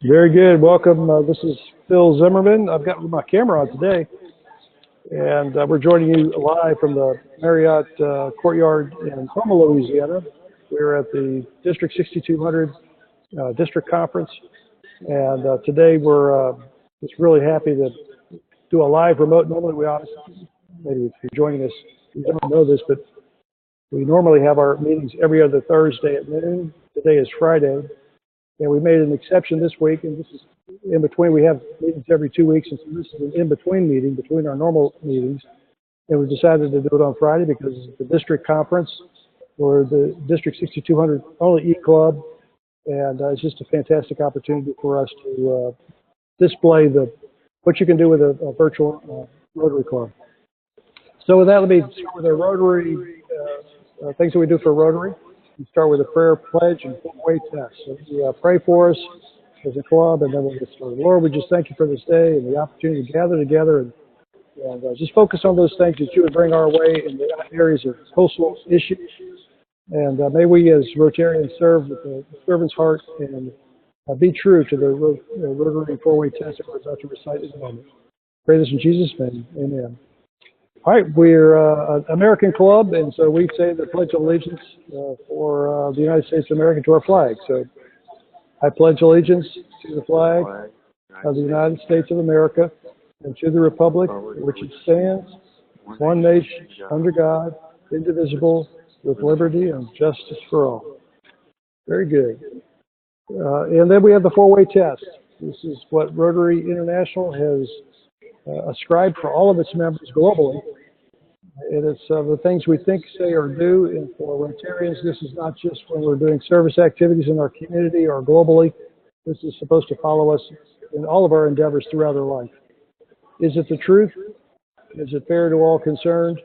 Very good. Welcome. This is Phil Zimmerman. I've got my camera on today, and we're joining you live from the Marriott Courtyard in Houma, Louisiana. We're at the District 6200 District Conference, and today we're just really happy to do a live remote. Normally, we obviously, maybe if you're joining us, you don't know this, but we normally have our meetings every other Thursday at noon. Today is Friday. And we made an exception this week, and this is in between. We have meetings every 2 weeks, and so this is an in-between meeting between our normal meetings. And we decided to do it on Friday because it's the district conference for the District 6200 only E-Club, and it's just a fantastic opportunity for us to display what you can do with a virtual Rotary Club. So with that, let me start with our Rotary, things that we do for Rotary. We start with a prayer, pledge, and four-way test. So you pray for us as a club, and then we'll get started. Lord, we just thank you for this day and the opportunity to gather together and just focus on those things that you would bring our way in the areas of coastal issues. And may we as Rotarians serve with a servant's heart and be true to the Rotary four-way test that we're about to recite in a moment. Pray this in Jesus' name. Amen. All right, we're an American club, and so we say the Pledge of Allegiance for the United States of America to our flag. So I pledge allegiance to the flag of the United States of America and to the republic for which it stands, one nation, under God, indivisible, with liberty and justice for all. Very good. And then we have the four-way test. This is what Rotary International has ascribed for all of its members globally. And it's the things we think, say, or do. And for Rotarians, this is not just when we're doing service activities in our community or globally. This is supposed to follow us in all of our endeavors throughout our life. Is it the truth? Is it fair to all concerned?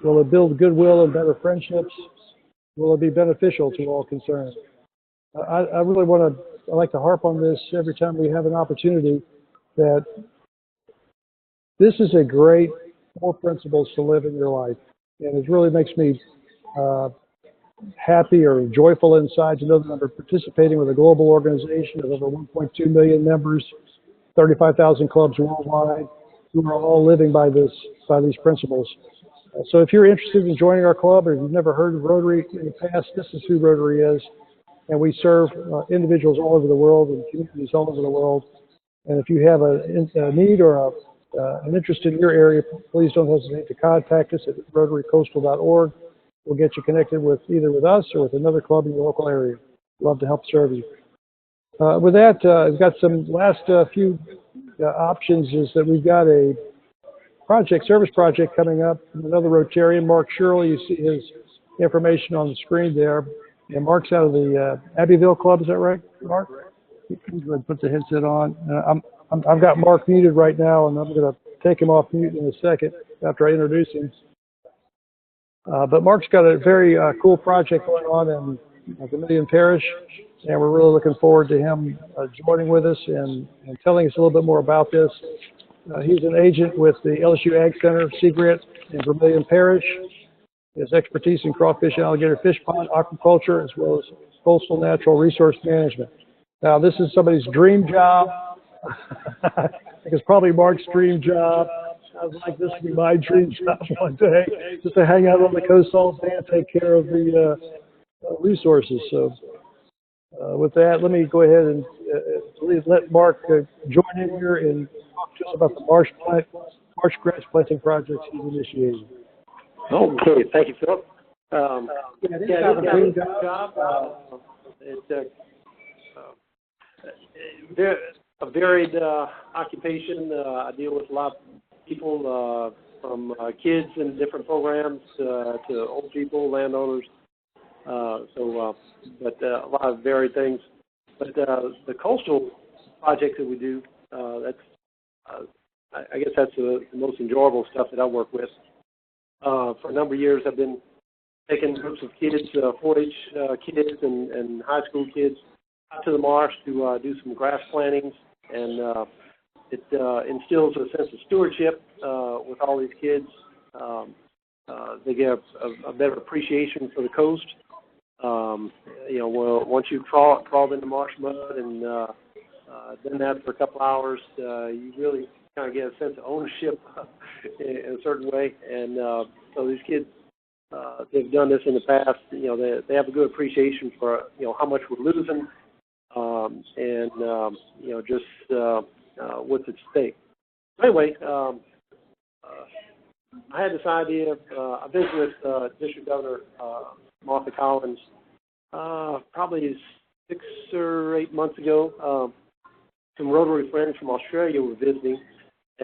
Will it build goodwill and better friendships? Will it be beneficial to all concerned? I really I like to harp on this every time we have an opportunity, that this is a great 4 principles to live in your life. And it really makes me happy or joyful inside to know that I'm participating with a global organization of over 1.2 million members, 35,000 clubs worldwide, who are all living by these principles. So if you're interested in joining our club, or if you've never heard of Rotary in the past, this is who Rotary is. And we serve individuals all over the world and communities all over the world. And if you have a need or an interest in your area, please don't hesitate to contact us at rotarycoastal.org. We'll get you connected with either with us or with another club in your local area. Love to help serve you. With that, I've got some last few options. Is that we've got a service project coming up from another Rotarian, Mark Shirley. You see his information on the screen there. And Mark's out of the Abbeville Club. Is that right, Mark? He's going to put the headset on. I've got Mark muted right now, and I'm going to take him off mute in a second after I introduce him. But Mark's got a very cool project going on in Vermilion Parish, and we're really looking forward to him joining with us and telling us a little bit more about this. He's an agent with the LSU Ag Center, Seagrant, in Vermilion Parish. He has expertise in crawfish and alligator fish pond aquaculture, as well as coastal natural resource management. Now, this is somebody's dream job. I think it's probably Mark's dream job. I was like, this would be my dream job one day, just to hang out on the coast all day and take care of the resources. So with that, let me go ahead and let Mark join in here and talk to us about the marsh grass planting projects he's initiating. Okay, thank you, Phil. It's a dream job. It's a varied occupation. I deal with a lot of people, from kids in different programs to old people, landowners. But a lot of varied things. But the coastal projects that we do, I guess that's the most enjoyable stuff that I work with. For a number of years, I've been taking groups of kids, 4-H kids and high school kids, out to the marsh to do some grass plantings, and it instills a sense of stewardship with all these kids. They get a better appreciation for the coast, Well, once you've crawled in the marsh mud and done that for a couple hours, you really kind of get a sense of ownership in a certain way. And so these kids, they've done this in the past. They have a good appreciation for how much we're losing, just what's at stake. Anyway, I had this idea. I visited with District Governor Martha Collins probably 6 or 8 months ago. Some Rotary friends from Australia were visiting,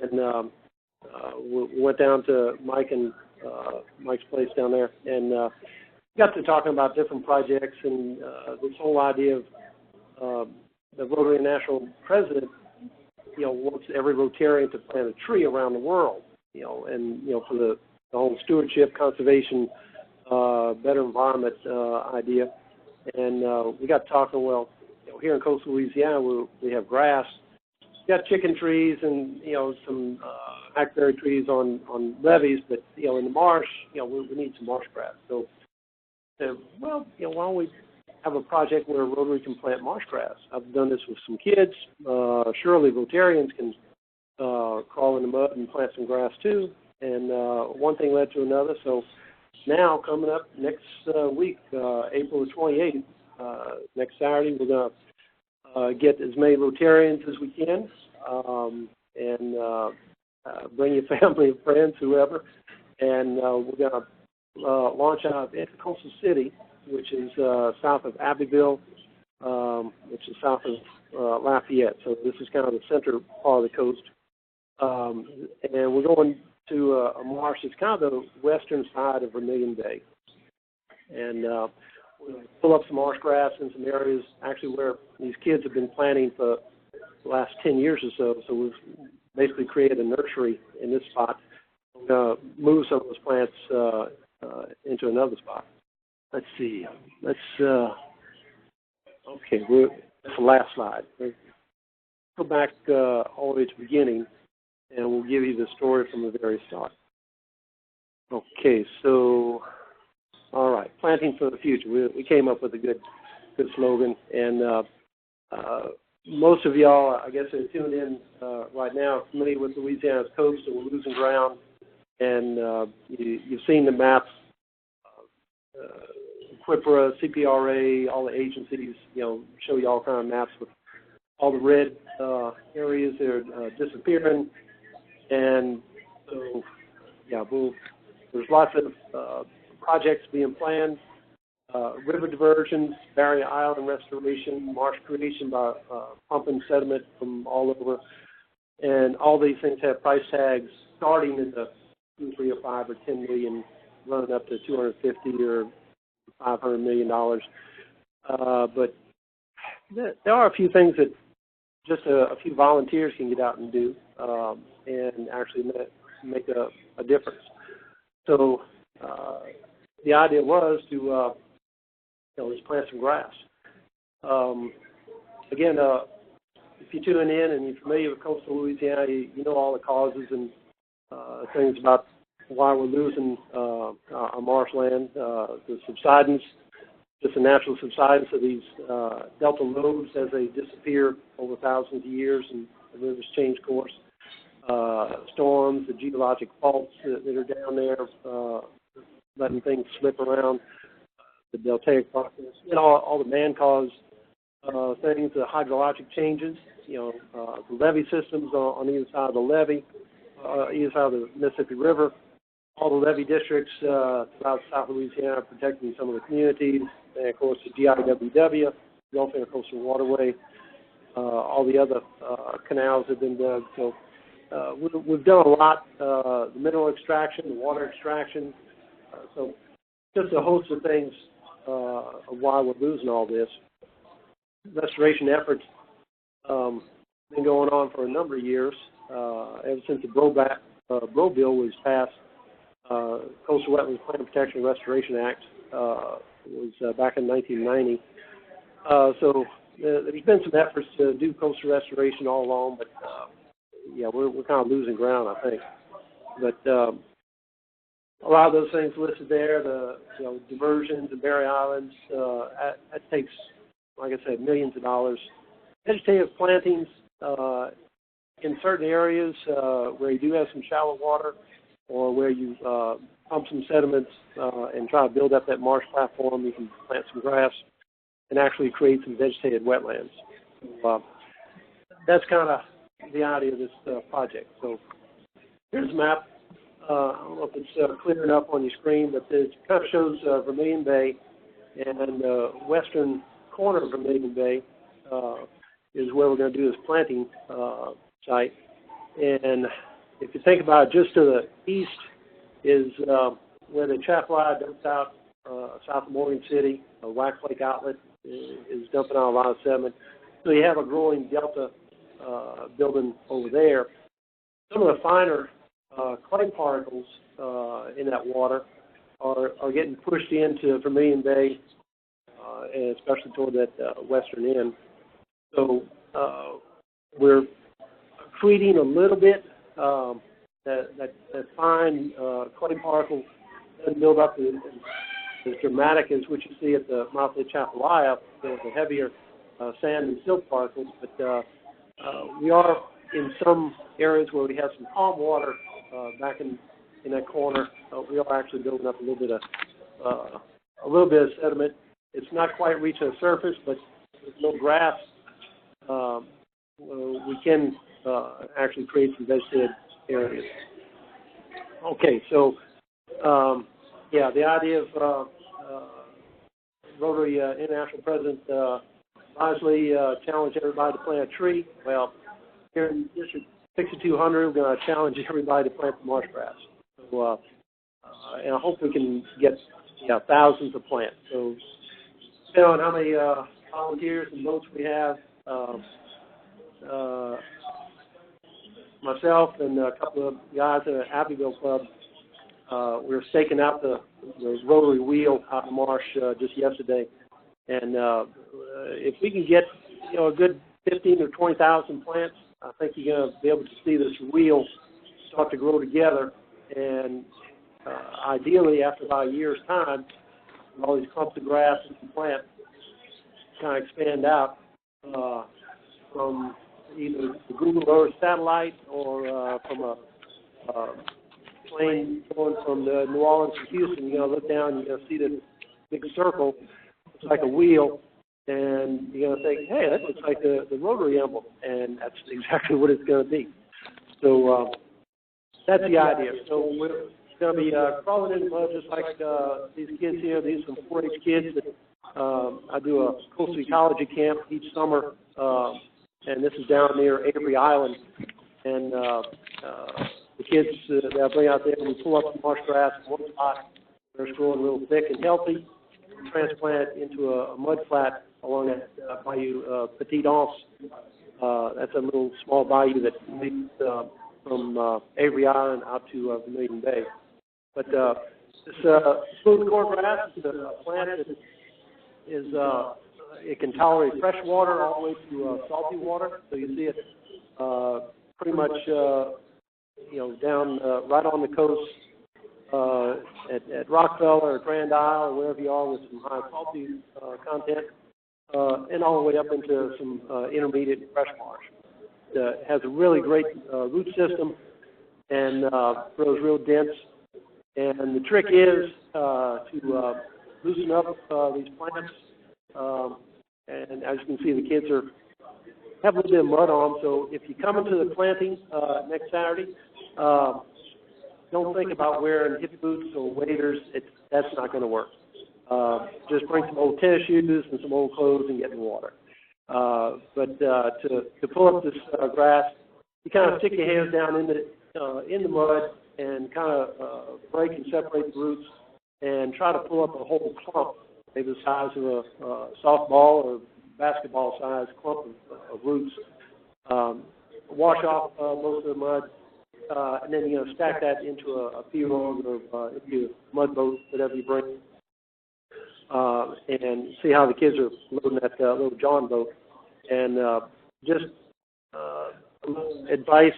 and we went down to Mike's place down there, and got to talking about different projects and this whole idea of the Rotary National President, wants every Rotarian to plant a tree around the world, and for the whole stewardship, conservation, better environment idea. And we got talking, well, here in coastal Louisiana, we have grass. We got chicken trees and, some hackberry trees on levees, but, in the marsh, we need some marsh grass. So, why don't we have a project where Rotary can plant marsh grass? I've done this with some kids. Shirley, Rotarians can crawl in the mud and plant some grass too. And one thing led to another. So now coming up next week, April the 28th, next Saturday, we're going to get as many Rotarians as we can and bring your family and friends, whoever. And we're going to launch out of Intercoastal City, which is south of Abbeville, which is south of Lafayette. So this is kind of the center part of the coast. And we're going to a marsh. It's kind of the western side of Vermilion Bay. And we'll pull up some marsh grass in some areas, actually where these kids have been planting for the last 10 years or so. So we've basically created a nursery in this spot. We're going to move some of those plants into another spot. Let's see. That's the last slide. Go back all the way to the beginning, and we'll give you the story from the very start. Okay, so, all right, planting for the future. We came up with a good slogan, and most of y'all, I guess, are tuned in right now, familiar with Louisiana's coast, and we're losing ground, and you've seen the maps. QIPRA, CPRA, all the agencies, show you all kind of maps with all the red areas that are disappearing. And so, there's lots of projects being planned, river diversions, barrier island restoration, marsh creation by pumping sediment from all over. And all these things have price tags starting in the 2, 3, or 5 or 10 million, running up to 250 or $500 million. But there are a few things that just a few volunteers can get out and do and actually make a difference. So the idea was to just plant some grass. Again, if you're tuning in and you're familiar with coastal Louisiana, you know all the causes and things about why we're losing our marshland, the subsidence, just the natural subsidence of these delta lobes as they disappear over thousands of years and the rivers change course, storms, the geologic faults that are down there, letting things slip around, the deltaic process, all the man-caused things, the hydrologic changes, the levee systems on either side of the levee, either side of the Mississippi River, all the levee districts throughout South Louisiana protecting some of the communities, and of course the GIWW, Gulf Intercoastal Waterway, all the other canals have been dug. So we've done a lot, the mineral extraction, the water extraction, so just a host of things of why we're losing all this. Restoration efforts been going on for a number of years, ever since the Bro Bill was passed. Coastal Wetlands Plan Protection and Restoration Act was back in 1990. So there's been some efforts to do coastal restoration all along, but we're kind of losing ground, I think. But a lot of those things listed there, the diversions and Barry Islands, that takes, like I said, millions of dollars. Vegetative plantings in certain areas where you do have some shallow water, or where you pump some sediments and try to build up that marsh platform, you can plant some grass and actually create some vegetated wetlands. So, that's kind of the idea of this project. So here's a map. I don't know if it's clear enough on your screen, but it kind of shows Vermilion Bay, and the western corner of Vermilion Bay is where we're going to do this planting site. And if you think about it, just to the east is where the Chaffalaya dumps out south of Morgan City. Wax Lake Outlet is dumping out a lot of sediment. So you have a growing delta building over there. Some of the finer clay particles in that water are getting pushed into Vermilion Bay, and especially toward that western end. So we're treating a little bit. That fine clay particle doesn't build up as dramatic as what you see at the mouth of the Chaffalaya, the heavier sand and silt particles. But we are in some areas where we have some calm water back in that corner. We are actually building up a little bit of sediment. It's not quite reaching the surface, but with no grass, we can actually create some vegetated areas. Okay, so the idea of Rotary International President wisely challenged everybody to plant a tree. Well, here in District 6200, we're going to challenge everybody to plant the marsh grass. So, and I hope we can get thousands of plants. So, depending on how many volunteers and votes we have, myself and a couple of guys at the Abbeville Club, we were staking out the rotary wheel out in Marsh just yesterday, and if we can get a good 15 or 20,000 plants, I think you're going to be able to see this wheel start to grow together, and ideally after about a year's time, all these clumps of grass and plants kind of expand out from either the Google Earth satellite or from a plane going from New Orleans to Houston. You're going to look down, you're going to see this big circle. It's like a wheel, and you're going to think, hey, that looks like the rotary emblem, and that's exactly what it's going to be. So that's the idea. So we're going to be crawling in the mud just like these kids here. These are some 4-H kids that I do a coastal ecology camp each summer, and this is down near Avery Island. And the kids that I bring out there, we pull up some marsh grass in one spot where it's growing real thick and healthy, transplant it into a mud flat along that bayou Petit Anse. That's a little small bayou that leads from Avery Island out to Vermilion Bay. But this smooth core grass is a plant that is it can tolerate fresh water all the way to salty water. So you see it pretty much down right on the coast at Rockefeller or Grand Isle or wherever you are with some high salty content, and all the way up into some intermediate fresh marsh. It has a really great root system and grows real dense. And the trick is to loosen up these plants. And as you can see, the kids have a little bit of mud on them. So if you come into the planting next Saturday, don't think about wearing hip boots or waders. That's not going to work. Just bring some old tennis shoes and some old clothes and get in the water. But to pull up this grass, you kind of stick your hands down in the mud and kind of break and separate the roots and try to pull up a whole clump, maybe the size of a softball or basketball size clump of roots. Wash off most of the mud, and then you're going to stack that into a pirogue or into a mud boat, whatever you bring, and see how the kids are loading that little John boat. And just advice,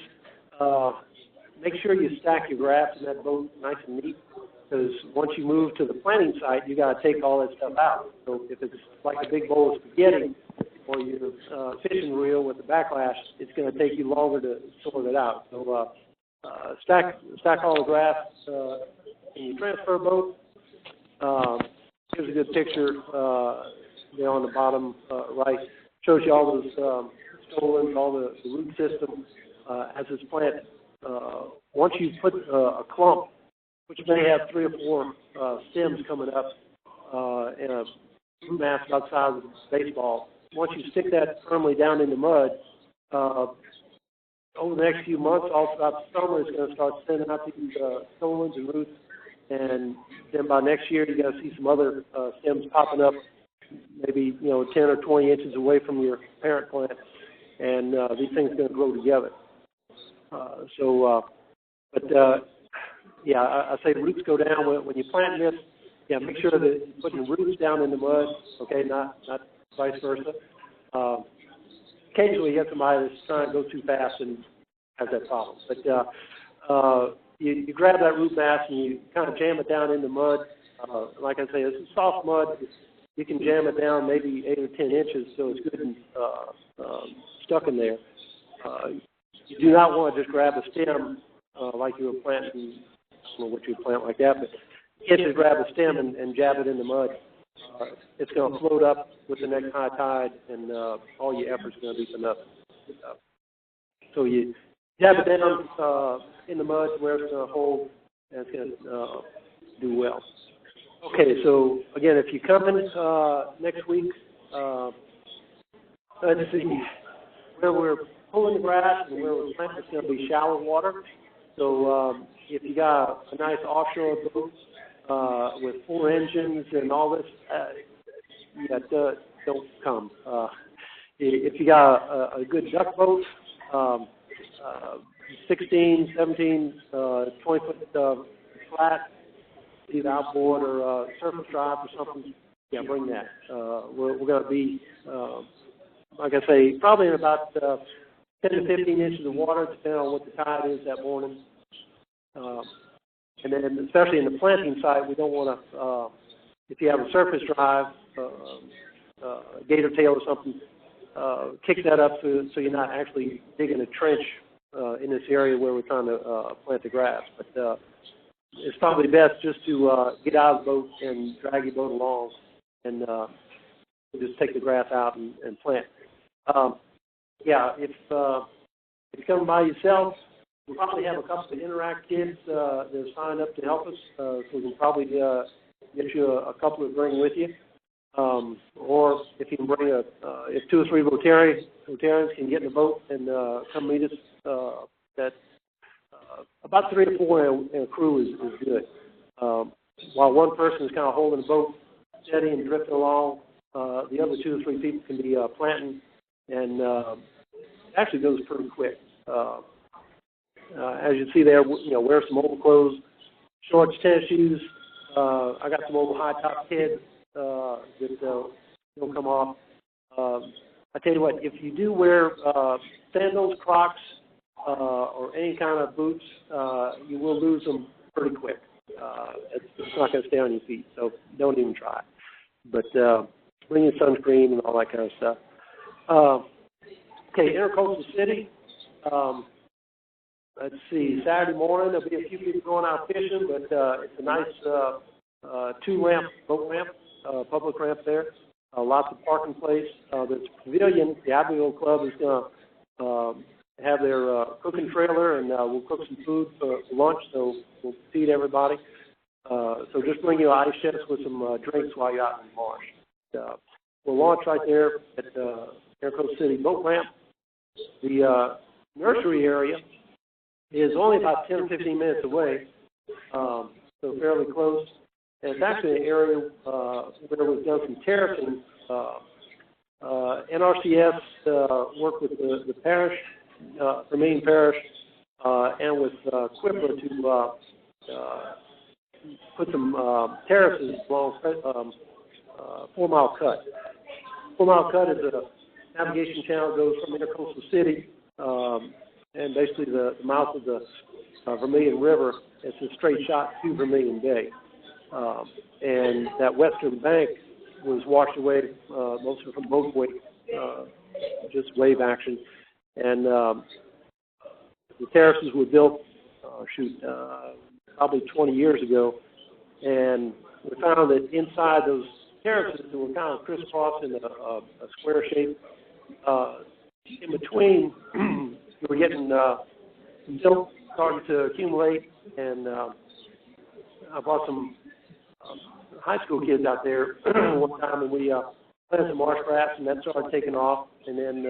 make sure you stack your grass in that boat nice and neat. because once you move to the planting site, you got to take all that stuff out. So if it's like a big bowl of spaghetti or your fishing reel with the backlash, it's going to take you longer to sort it out. So stack all the grass in your transfer boat. Here's a good picture there on the bottom right. Shows you all those stolons, all the root system as it's planted. Once you put a clump, which may have 3 or 4 stems coming up in a root mass about the size of a baseball, once you stick that firmly down in the mud, over the next few months, all throughout the summer, it's going to start sending out these stolons and roots. And then by next year, you're going to see some other stems popping up, maybe 10 or 20 inches away from your parent plant, and these things are going to grow together. I say roots go down when you plant this. Yeah, make sure that you're putting roots down in the mud. Okay, not vice versa. Occasionally, you have somebody that's trying to go too fast and has that problem. But you grab that root mass and you kind of jam it down in the mud. Like I say, it's soft mud. You can jam it down maybe 8 or 10 inches, so it's good and stuck in there. You do not want to just grab a stem like you were planting. I don't know what you would plant like that, but you can't just grab a stem and jab it in the mud. It's going to float up with the next high tide, and all your efforts are going to be for nothing. So you jab it down in the mud where it's going to hold, and it's going to do well. Okay, so again, if you come in next week, let's see, where we're pulling the grass and where we're planting, it's going to be shallow water. So if you got a nice offshore boat with 4 engines and all this, don't come. If you got a good duck boat, 16, 17, 20-foot flat, either outboard or surface drive or something, yeah, bring that. We're going to be, like I say, probably in about 10 to 15 inches of water, depending on what the tide is that morning. And then, especially in the planting site, we don't want to, if you have a surface drive, gator tail or something, kick that up so you're not actually digging a trench in this area where we're trying to plant the grass. But it's probably best just to get out of the boat and drag your boat along and just take the grass out and plant. If you come by yourself, we'll probably have a couple of Interact kids that have signed up to help us, so we can probably get you a couple to bring with you. Or if you can bring if 2 or 3 Rotarians can get in the boat and come meet us, about 3 or 4 in a crew is good. While one person is kind of holding the boat steady and drifting along, the other 2 or 3 people can be planting, and it actually goes pretty quick. As you see there, wear some old clothes, shorts, tennis shoes. I got some old high-top kids that don't come off. I tell you what, if you do wear sandals, Crocs, or any kind of boots, you will lose them pretty quick. It's not going to stay on your feet, so don't even try. But bring your sunscreen and all that kind of stuff. Okay, Intercoastal City. Let's see, Saturday morning, there'll be a few people going out fishing, but it's a nice 2-ramp boat ramp, public ramp there. Lots of parking place. There's a pavilion. The Abbeville Club is going to have their cooking trailer, and we'll cook some food for lunch, so we'll feed everybody. So just bring your ice chests with some drinks while you're out in Marsh. We'll launch right there at Intercoastal City Boat Ramp. The nursery area is only about 10 or 15 minutes away, so fairly close. And it's actually an area where we've done some terracing. NRCS worked with the parish, Vermilion Parish, and with Quipper to put some terraces along 4 Mile Cut. 4 Mile Cut is a navigation channel that goes from Intercoastal City and basically the mouth of the Vermilion River it's a straight shot 2 Vermilion Bay. And that western bank was washed away mostly from boat wake, just wave action. And the terraces were built, probably 20 years ago. And we found that inside those terraces that were kind of crisscrossed in a square shape, in between, we were getting silt starting to accumulate. And I brought some high school kids out there one time, and we planted some marsh grass, and that started taking off. And then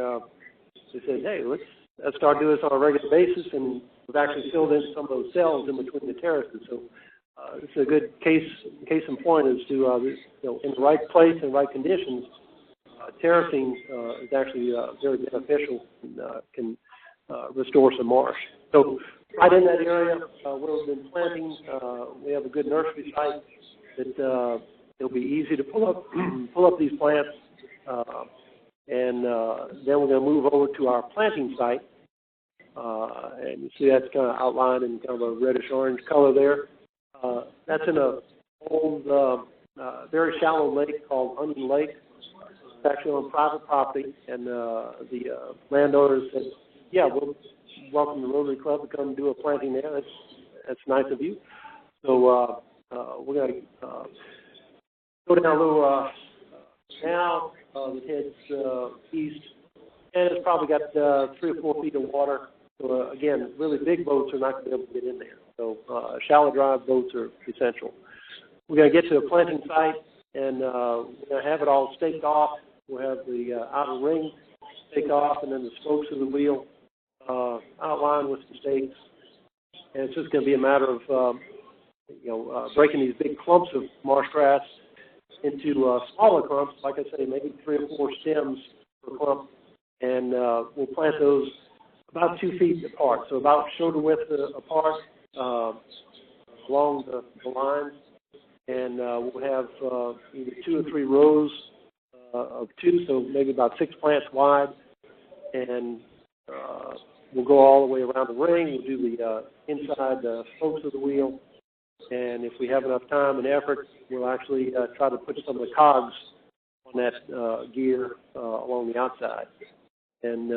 they said, hey, let's start doing this on a regular basis, and we've actually filled in some of those cells in between the terraces. So this is a good case in point as to, in the right place and right conditions, terracing is actually very beneficial and can restore some marsh. So right in that area where we've been planting, we have a good nursery site that it'll be easy to pull up these plants, and then we're going to move over to our planting site, and you see that's kind of outlined in kind of a reddish-orange color there. That's in a old, very shallow lake called Onion Lake. It's actually on private property, and the landowners said, yeah, we'll welcome the Rotary Club to come do a planting there. That's nice of you. So we're going to go down a little canal that heads east, and it's probably got 3 or 4 feet of water. So again, really big boats are not going to be able to get in there. So shallow drive boats are essential. We're going to get to a planting site, and we're going to have it all staked off. We'll have the outer ring staked off, and then the spokes of the wheel outlined with some stakes. And it's just going to be a matter of breaking these big clumps of marsh grass into smaller clumps, like I say, maybe 3 or 4 stems per clump, and we'll plant those about 2 feet apart, so about shoulder width apart along the lines, and we'll have either 2 or 3 rows of 2, so maybe about 6 plants wide, and we'll go all the way around the ring. We'll do the inside spokes of the wheel, and if we have enough time and effort, we'll actually try to put some of the cogs on that gear along the outside. And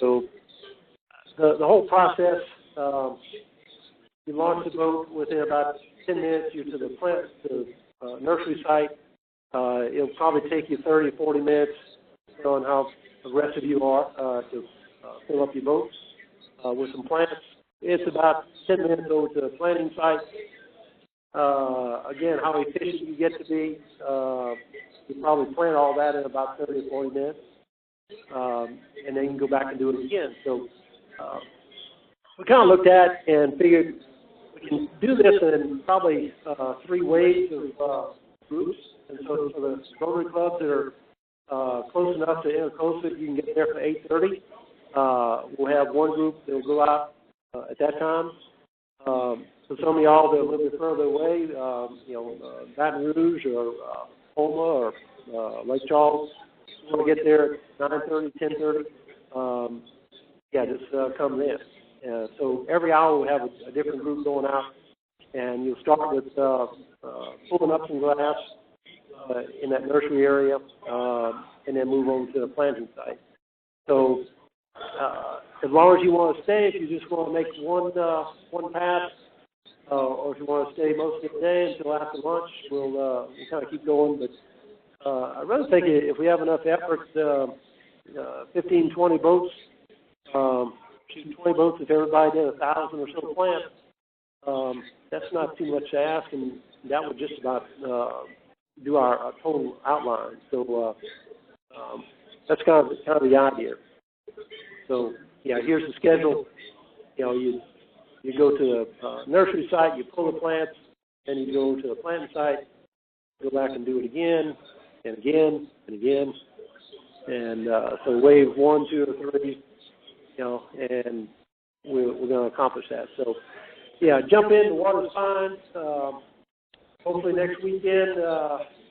so the whole process, you launch the boat within about 10 minutes. You're to the nursery site. It'll probably take you 30 or 40 minutes, depending on how aggressive you are, to fill up your boats with some plants. It's about 10 minutes over to the planting site. Again, how efficient you get to be, you probably plant all that in about 30 or 40 minutes, and then you can go back and do it again. So we kind of looked at and figured we can do this in probably 3 waves of groups. And so for the Rotary clubs that are close enough to Intercoastal, you can get there for 8:30. We'll have one group that will go out at that time. So some of y'all that are a little bit further away, Baton Rouge or Houma or Lake Charles, we'll get there at 9:30, 10:30. Just come in. So every hour we'll have a different group going out, and you'll start with pulling up some grass in that nursery area, and then move over to the planting site. So as long as you want to stay, if you just want to make one pass, or if you want to stay most of the day until after lunch, we'll kind of keep going. But I'd rather think if we have enough effort, 15, 20 boats, shoot 20 boats, if everybody did 1,000 or so plants, that's not too much to ask, and that would just about do our total outline. So that's kind of the idea. So here's the schedule. You go to the nursery site, you pull the plants, then you go to the planting site, go back and do it again and again and again. And so wave 1, 2, or 3, and we're going to accomplish that. So jump in. The water's fine. Hopefully next weekend.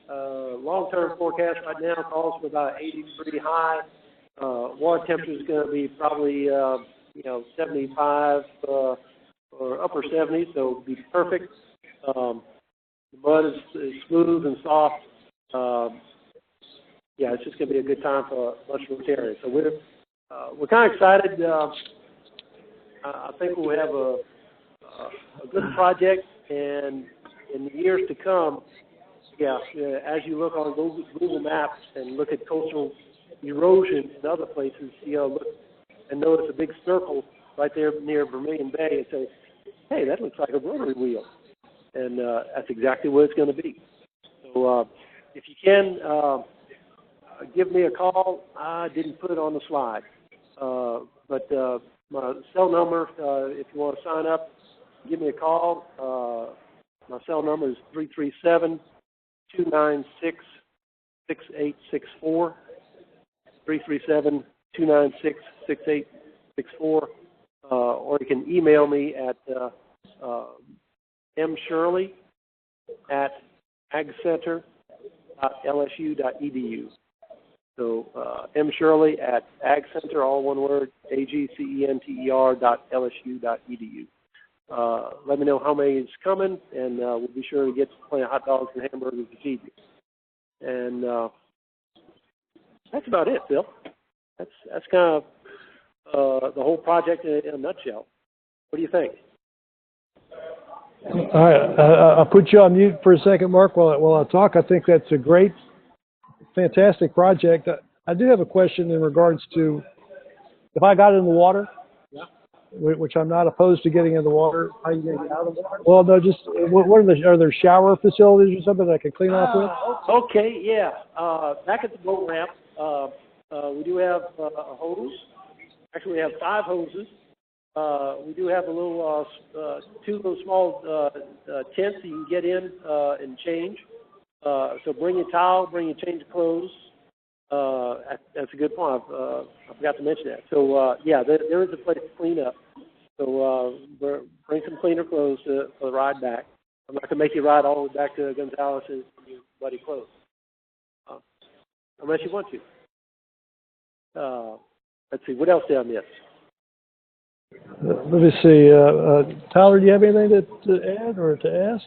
Long-term forecast right now calls for about 80-degree high. Water temperature is going to be probably 75 or or upper 70s, so it'll be perfect. The mud is smooth and soft. Yeah, it's just going to be a good time for a bunch of Rotarians. So we're kind of excited. I think we'll have a good project, and in the years to come, yeah, as you look on Google Maps and look at coastal erosion in other places, look and notice a big circle right there near Vermilion Bay and say, hey, that looks like a rotary wheel. And that's exactly what it's going to be. So if you can, give me a call. I didn't put it on the slide. But my cell number, if you want to sign up, give me a call. My cell number is 337-296-6864. 337-296-6864. Or you can email me at mshirley@agcenter.lsu.edu. So mshirley@agcenter, all one word, agcenter.lsu.edu. Let me know how many is coming, and we'll be sure to get plenty of hot dogs and hamburgers this evening. And that's about it, Phil. That's kind of the whole project in a nutshell. What do you think? All right, I'll put you on mute for a second, Mark, while I talk. I think that's a great, fantastic project. I do have a question in regards to if I got in the water, Yeah. which I'm not opposed to getting in the water. How are you going to get out of the water? Well, no, just are there shower facilities or something that I can clean off with? Okay, yeah. Back at the boat ramp, we do have a hose. Actually, we have 5 hoses. We do have a little 2 little small tents that you can get in and change. So bring your towel, bring your change of clothes. That's a good point. I forgot to mention that. So yeah, there is a place to clean up. So bring some cleaner clothes for the ride back. I'm not going to make you ride all the way back to Gonzales in your muddy clothes, unless you want to. Let's see, what else did I miss? Let me see. Tyler, do you have anything to add or to ask?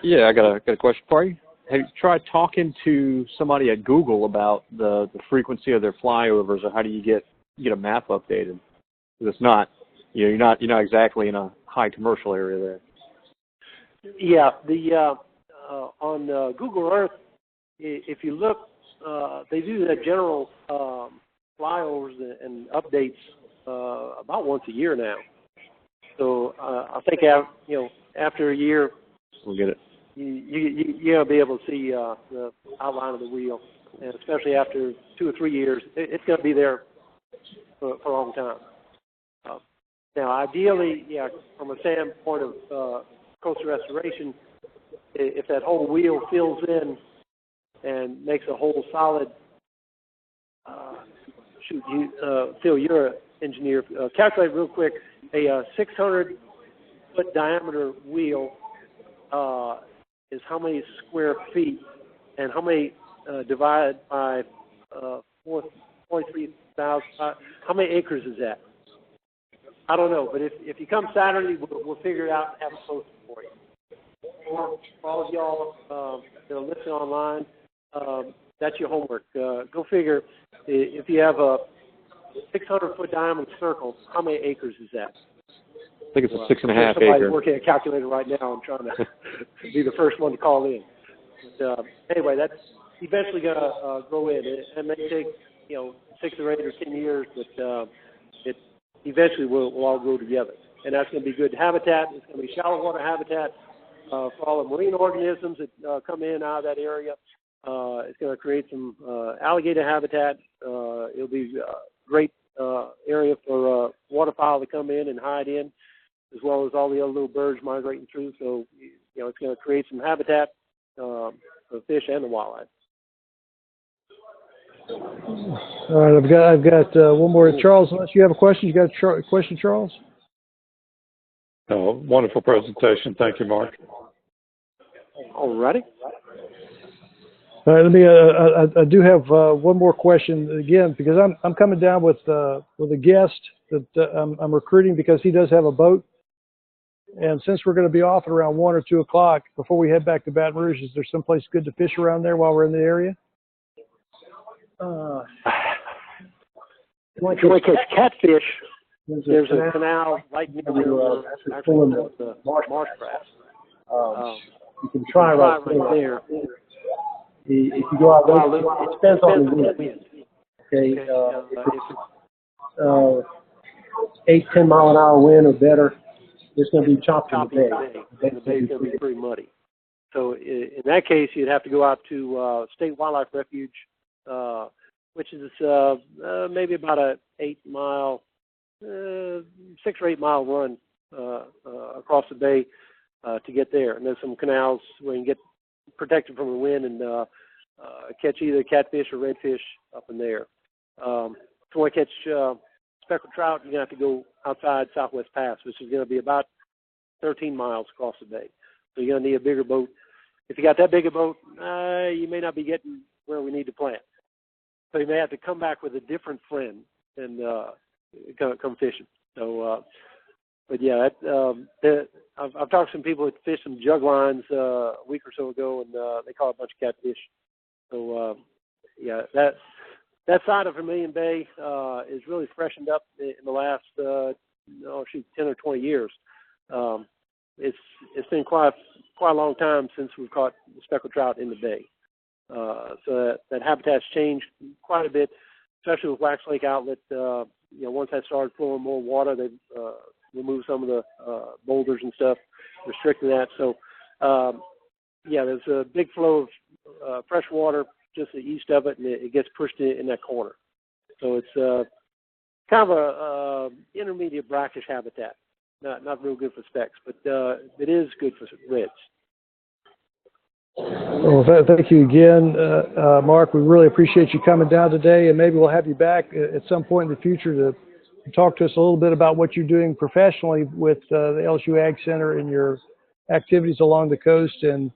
Yeah, I got a question for you. Have you tried talking to somebody at Google about the frequency of their flyovers, or how do you get a map updated? Because it's not, you're not exactly in a high commercial area there. Yeah, on Google Earth, if you look, they do the general flyovers and updates about once a year now. So I think after a year, We'll get it. You're going to be able to see the outline of the wheel, and especially after 2 or 3 years, it's going to be there for a long time. Now, ideally, yeah, from a standpoint of coastal restoration, if that whole wheel fills in and makes a whole solid, Phil, you're an engineer, calculate real quick, a 600-foot diameter wheel is how many square feet, and how many divided by 43,000, how many acres is that? I don't know, but if you come Saturday, we'll figure it out and have it posted for you. For all of y'all that are listening online, that's your homework. Go figure, if you have a 600-foot diameter circle, how many acres is that? I think it's a 6.5 acre. Somebody's working at a calculator right now and trying to be the first one to call in. But, anyway, that's eventually going to grow in. It may take 6 or 8 or 10 years, but it eventually will all grow together. And that's going to be good habitat. It's going to be shallow water habitat for all the marine organisms that come in and out of that area. It's going to create some alligator habitat. It'll be a great area for waterfowl to come in and hide in, as well as all the other little birds migrating through. So, it's going to create some habitat for the fish and the wildlife. All right, I've got one more. Charles, unless you have a question, you got a question, Charles? Oh, wonderful presentation. Thank you, Mark. All righty. All right, let me. I do have one more question again, because I'm coming down with a guest that I'm recruiting, because he does have a boat, And since we're going to be off at around 1 or 2 o'clock, before we head back to Baton Rouge, is there someplace good to fish around there while we're in the area? If you want to catch catfish, there's a canal right near where actually pulling the marsh grass. You can try right there. If you go out there, it depends on the wind. Okay, if it's 8-10 mile an hour wind or better, it's going to be choppy in the bay. And the bay's going to be pretty muddy. So in that case, you'd have to go out to State Wildlife Refuge, which is maybe about a 6 or 8 mile run across the bay to get there. And there's some canals where you can get protected from the wind and catch either catfish or redfish up in there. If you want to catch speckled trout, you're going to have to go outside Southwest Pass, which is going to be about 13 miles across the bay. So you're going to need a bigger boat. If you got that big a boat, you may not be getting where we need to plant. So you may have to come back with a different friend and come fishing. So, but yeah, I've talked to some people that fished some jug lines a week or so ago, and they caught a bunch of catfish. So yeah, that side of Vermilion Bay is really freshened up in the last 10 or 20 years. It's been quite a long time since we've caught speckled trout in the bay. So that habitat's changed quite a bit, especially with Wax Lake Outlet. Once that started flowing more water, they removed some of the boulders and stuff, restricting that. So, yeah, there's a big flow of fresh water just to the east of it, and it gets pushed in that corner. So it's kind of a intermediate brackish habitat. Not real good for specks, but it is good for reds. Well, thank you again, Mark. We really appreciate you coming down today, and maybe we'll have you back at some point in the future to talk to us a little bit about what you're doing professionally with the LSU Ag Center and your activities along the coast. And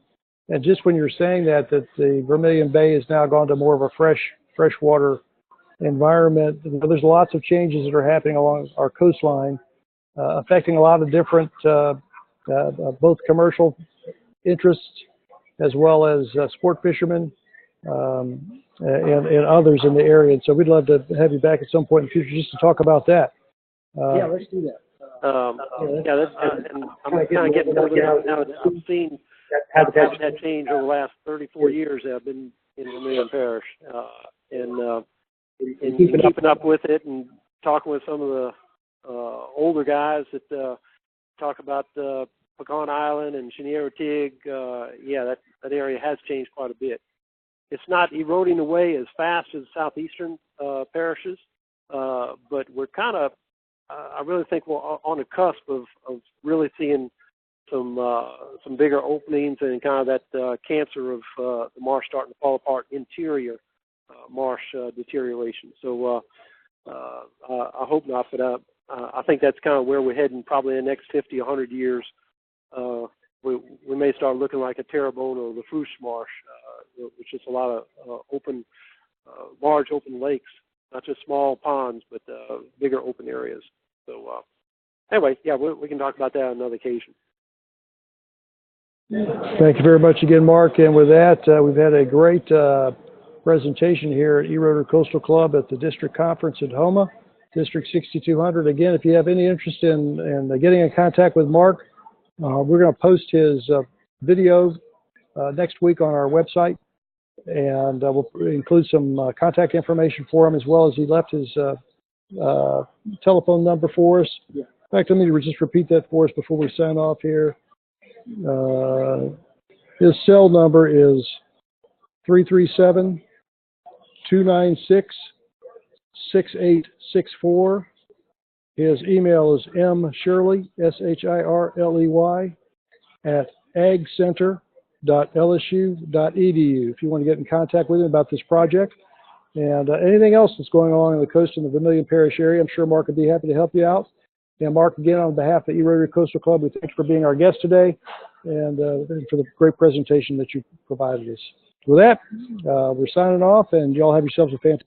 just when you're saying that the Vermilion Bay has now gone to more of a freshwater environment, there's lots of changes that are happening along our coastline, affecting a lot of different, both commercial interests as well as sport fishermen and others in the area. And so we'd love to have you back at some point in the future just to talk about that. Yeah, let's do that. And I'm kind of getting over that now. I've seen habitat change over the last 34 years that I've been in Vermilion Parish, and keeping up with it and talking with some of the older guys that talk about Pecan Island and Cheniere Tig. Yeah, that area has changed quite a bit. It's not eroding away as fast as southeastern parishes, but we're kind of, I really think we're on the cusp of really seeing some bigger openings and kind of that cancer of the marsh starting to fall apart, interior marsh deterioration. So I hope not, but I think that's kind of where we're heading probably in the next 50, 100 years. We may start looking like a Terrebonne or Lafourche Marsh, which is a lot of large open lakes, not just small ponds, but bigger open areas. So anyway, yeah, we can talk about that on another occasion. Thank you very much again, Mark. And with that, we've had a great presentation here at eRotor Coastal Club at the District Conference in Houma, District 6200. Again, if you have any interest in getting in contact with Mark, we're going to post his video next week on our website, and we'll include some contact information for him, as well as he left his telephone number for us. In fact, let me just repeat that for us before we sign off here. His cell number is 337-296-6864. His email is mshirley, SHIRLEY, @agcenter.lsu.edu if you want to get in contact with him about this project. And anything else that's going on the coast in the Vermilion Parish area, I'm sure Mark would be happy to help you out. And Mark, again, on behalf of the eRotor Coastal Club, we thank you for being our guest today and for the great presentation that you provided us. With that, we're signing off, and y'all have yourselves a fantastic